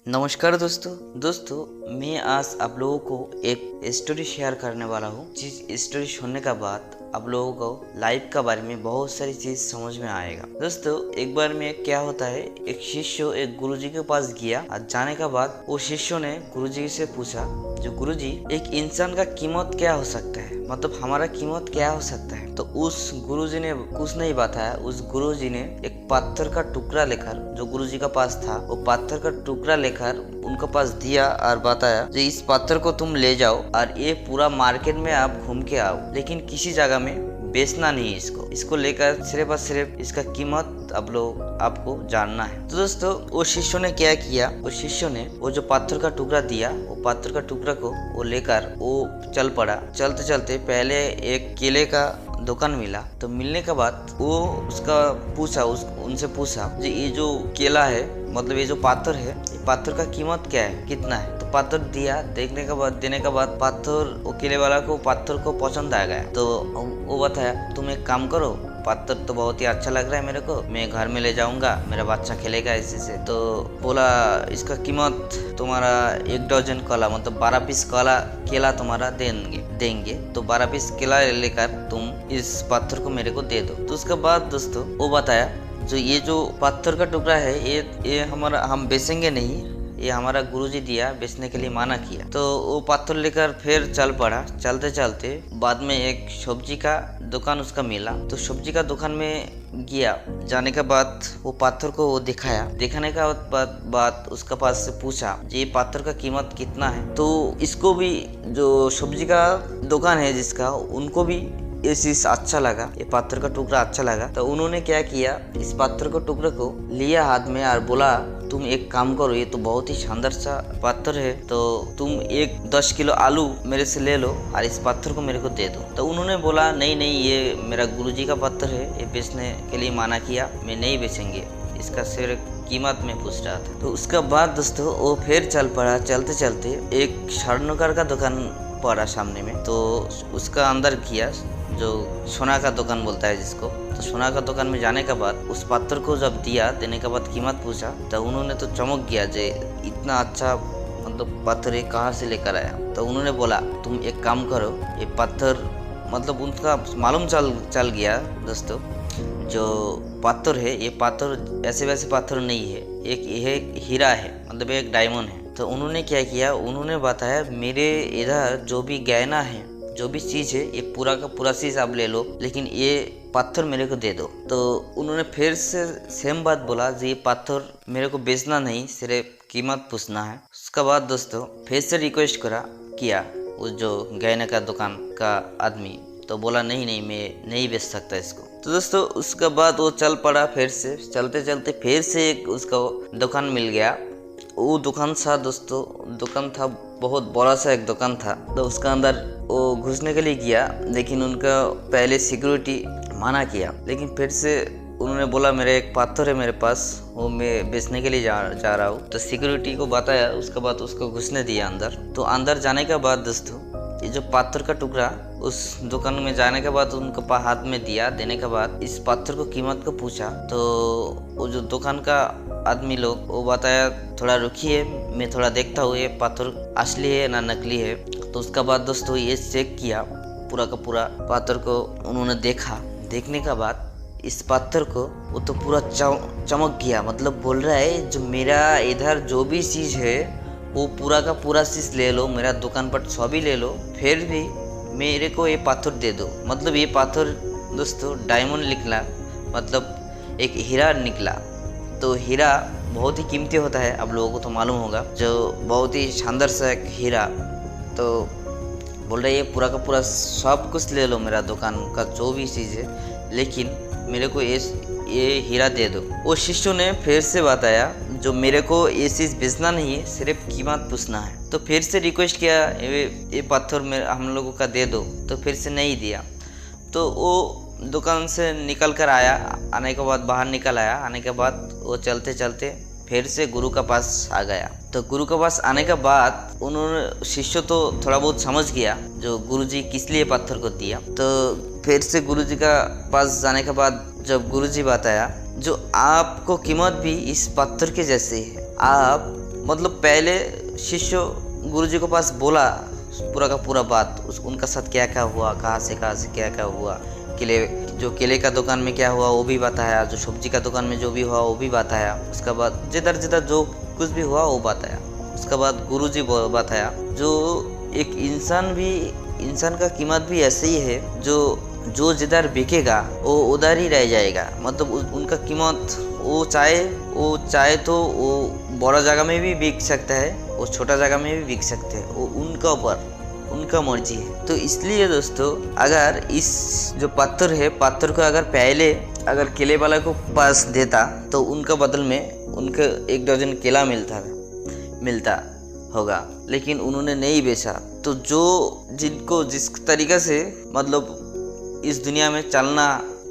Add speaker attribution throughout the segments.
Speaker 1: नमस्कार दोस्तों मैं आज आप लोगों को एक स्टोरी शेयर करने वाला हूँ। जिस स्टोरी सुनने का बाद आप लोगों को लाइफ का बारे में बहुत सारी चीज समझ में आएगा। दोस्तों एक बार में क्या होता है, एक शिष्य एक गुरुजी के पास गया और जाने का बाद वो शिष्य ने गुरुजी से पूछा, जो गुरुजी एक इंसान का कीमत क्या हो सकता है, मतलब हमारा कीमत क्या हो सकता है। तो उस गुरुजी ने कुछ नहीं बताया। उस गुरुजी ने एक पत्थर का टुकड़ा लेकर, जो गुरुजी का पास था, वो पत्थर का टुकड़ा लेकर उनके पास दिया और बताया कि इस पत्थर को तुम ले जाओ और ये पूरा मार्केट में आप घूम के आओ, लेकिन किसी जगह में बेचना नहीं है। इसको लेकर सिर्फ और सिर्फ इसका कीमत आपको जानना है। तो दोस्तों वो शिष्य ने क्या किया, वो शिष्य ने वो जो पत्थर का टुकड़ा दिया, वो पत्थर का टुकड़ा को वो लेकर वो चल पड़ा। चलते चलते पहले एक केले का दुकान मिला। तो मिलने के बाद वो उनसे पूछा जी ये जो केला है, मतलब ये जो पत्थर है, ये पत्थर का कीमत क्या है, कितना है। तो पत्थर दिया। देने के बाद पत्थर वो केले वाला को पत्थर को पसंद आ गया। तो वो बताया तुम एक काम करो, पत्थर तो बहुत ही अच्छा लग रहा है मेरे को, मैं घर में ले जाऊंगा, मेरा बच्चा खेलेगा इसी से। तो बोला इसका कीमत तुम्हारा 1 डजन कला, मतलब 12 पीस केला तुम्हारा देंगे। तो 12 पीस केला लेकर तुम इस पत्थर को मेरे को दे दो। तो उसके बाद दोस्तों वो बताया जो ये जो पत्थर का टुकड़ा है ये हमारा, हम बेचेंगे नहीं, ये हमारा गुरुजी दिया, बेचने के लिए मना किया। तो वो पत्थर लेकर फिर चल पड़ा। चलते चलते बाद में एक सब्जी का दुकान उसका मिला। तो सब्जी का दुकान में गया। जाने के बाद वो पत्थर को वो दिखाया। दिखाने का बाद उसका पास से पूछा ये पत्थर का कीमत कितना है। तो इसको भी, जो सब्जी का दुकान है जिसका, उनको भी ये चीज अच्छा लगा, ये पत्थर का टुकड़ा अच्छा लगा। तो उन्होंने क्या किया, इस पत्थर के टुकड़े को लिया हाथ में और बोला तुम एक काम करो, ये तो बहुत ही शानदार सा पत्थर है, तो तुम 10 किलो आलू मेरे से ले लो और इस पत्थर को मेरे को दे दो। तो उन्होंने बोला नहीं, ये मेरा गुरुजी का पत्थर है, ये बेचने के लिए मना किया, मैं नहीं बेचेंगे, इसका सिर्फ कीमत में पूछ रहा था। तो उसके बाद दोस्तों वो फिर चल पड़ा। चलते चलते एक स्वर्णकार का दुकान पड़ा सामने में। तो उसका अंदर किया, जो सोना का दुकान बोलता है जिसको। तो सोना का दुकान में जाने के बाद उस पत्थर को जब देने के बाद कीमत पूछा, तो उन्होंने तो चमक गया जे इतना अच्छा, मतलब पत्थर ये कहाँ से लेकर आया। तो उन्होंने बोला तुम एक काम करो, ये पत्थर, मतलब उनका मालूम चल गया दोस्तों, जो पत्थर है ये पत्थर ऐसे वैसे पत्थर नहीं है, एक हीरा है, मतलब एक डायमंड है। तो उन्होंने क्या किया, उन्होंने बताया मेरे इधर जो भी गहना है, जो भी चीज है, ये पूरा का पूरा चीज आप ले लो, लेकिन ये पत्थर मेरे को दे दो। तो उन्होंने फिर से सेम बात बोला जी ये पत्थर मेरे को बेचना नहीं, सिर्फ कीमत पूछना है। उसके बाद दोस्तों फिर से रिक्वेस्ट किया उस जो गहने का दुकान का आदमी। तो बोला नहीं, मैं नहीं बेच सकता इसको। तो दोस्तों उसके बाद वो चल पड़ा। फिर से चलते चलते फिर से एक उसका दुकान मिल गया। वो दुकान था दोस्तों, दुकान था बहुत बड़ा सा एक दुकान था। तो उसका अंदर वो घुसने के लिए गया, लेकिन उनका पहले सिक्योरिटी मना किया। लेकिन फिर से उन्होंने बोला मेरे एक पत्थर है मेरे पास, वो मैं बेचने के लिए जा रहा हूँ। तो सिक्योरिटी को बताया, उसके बाद उसको घुसने दिया अंदर। तो अंदर जाने के बाद दोस्तों ये जो पत्थर का टुकड़ा उस दुकान में जाने के बाद उनको हाथ में देने के बाद इस पत्थर को कीमत को पूछा। तो वो जो दुकान का आदमी लोग वो बताया थोड़ा रुकिए, मैं थोड़ा देखता हूँ ये पत्थर असली है ना नकली है। तो उसका बाद दोस्तों ये चेक किया, पूरा का पूरा पत्थर को उन्होंने देखा। देखने के बाद इस पत्थर को वो तो पूरा चमक गया, मतलब बोल रहा है जो मेरा इधर जो भी चीज है वो पूरा का पूरा चीज ले लो, मेरा दुकान पर सभी ले लो, फिर भी मेरे को ये पत्थर दे दो। मतलब ये पत्थर दोस्तों डायमंड निकला, मतलब एक हीरा निकला। तो हीरा बहुत ही कीमती होता है, आप लोगों को तो मालूम होगा, जो बहुत ही शानदार सा एक हीरा। तो बोल रहे ये पूरा का पूरा सब कुछ ले लो, मेरा दुकान का जो भी चीज़ है, लेकिन मेरे को ये हीरा दे दो। वो शिष्य ने फिर से बताया जो मेरे को ये चीज़ बेचना नहीं है, सिर्फ कीमत पूछना है। तो फिर से रिक्वेस्ट किया ये पत्थर हम लोगों का दे दो। तो फिर से नहीं दिया। तो वो दुकान से निकल कर आया, आने के बाद बाहर निकल आया। आने के बाद वो चलते चलते फिर से गुरु का पास आ गया। तो गुरु के पास आने के बाद उन्होंने, शिष्य तो थोड़ा बहुत समझ गया जो गुरुजी किस लिए पत्थर को दिया। तो फिर से गुरुजी का पास जाने के बाद जब गुरुजी बताया जो आपको कीमत भी इस पत्थर के जैसे है, आप मतलब पहले शिष्य गुरुजी के पास बोला पूरा का पूरा बात, उनका साथ क्या क्या हुआ, कहाँ से क्या क्या हुआ, केले का दुकान में क्या हुआ वो भी बताया, जो सब्जी का दुकान में जो भी हुआ वो भी बताया। उसके बाद जिधर जिधर जो कुछ भी हुआ वो बताया। उसके बाद गुरुजी बताया जो एक इंसान का कीमत भी ऐसे ही है, जो जिधर बिकेगा वो उधर ही रह जाएगा। मतलब उनका कीमत वो चाहे तो वो बड़ा जगह में भी बिक सकता है, वो छोटा जगह में भी बिक सकते हैं, वो उनका ऊपर उनका मर्जी है। तो इसलिए दोस्तों अगर इस जो पत्थर को अगर पहले अगर केले वाला को पास देता तो उनका बदल में उनके 1 दर्जन केला मिलता होगा, लेकिन उन्होंने नहीं बेचा। तो जिनको जिस तरीक़े से मतलब इस दुनिया में चलना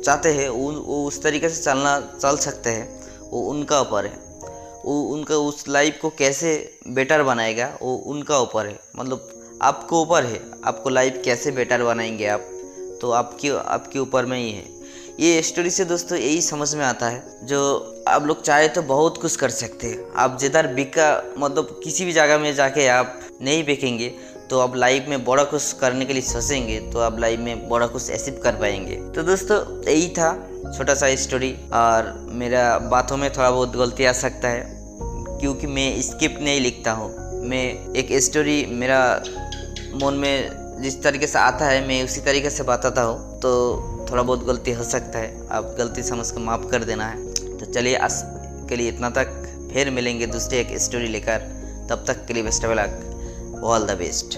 Speaker 1: चाहते हैं वो उस तरीके से चल सकते हैं, वो उनका ऊपर है। वो उनका उस लाइफ को कैसे बेटर बनाएगा वो उनका ऊपर है। मतलब आपको ऊपर है, आपको लाइफ कैसे बेटर बनाएंगे आप, तो आपके ऊपर में ही है। ये स्टोरी से दोस्तों यही समझ में आता है, जो आप लोग चाहे तो बहुत कुछ कर सकते हैं। आप जिधर मतलब किसी भी जगह में जाके आप नहीं बिकेंगे तो आप लाइफ में बड़ा कुछ करने के लिए सोचेंगे तो आप लाइफ में बड़ा कुछ अचीव कर पाएंगे। तो दोस्तों यही था छोटा सा स्टोरी, और मेरा बातों में थोड़ा बहुत गलती आ सकता है क्योंकि मैं स्क्रिप्ट नहीं लिखता हूँ। मैं एक स्टोरी मेरा मन में जिस तरीके से आता है मैं उसी तरीके से बताता हूँ, तो थोड़ा बहुत गलती हो सकता है, आप गलती समझ कर माफ़ कर देना है। तो चलिए आज के लिए इतना तक, फिर मिलेंगे दूसरी एक स्टोरी लेकर। तब तक के लिए best of luck, all the best.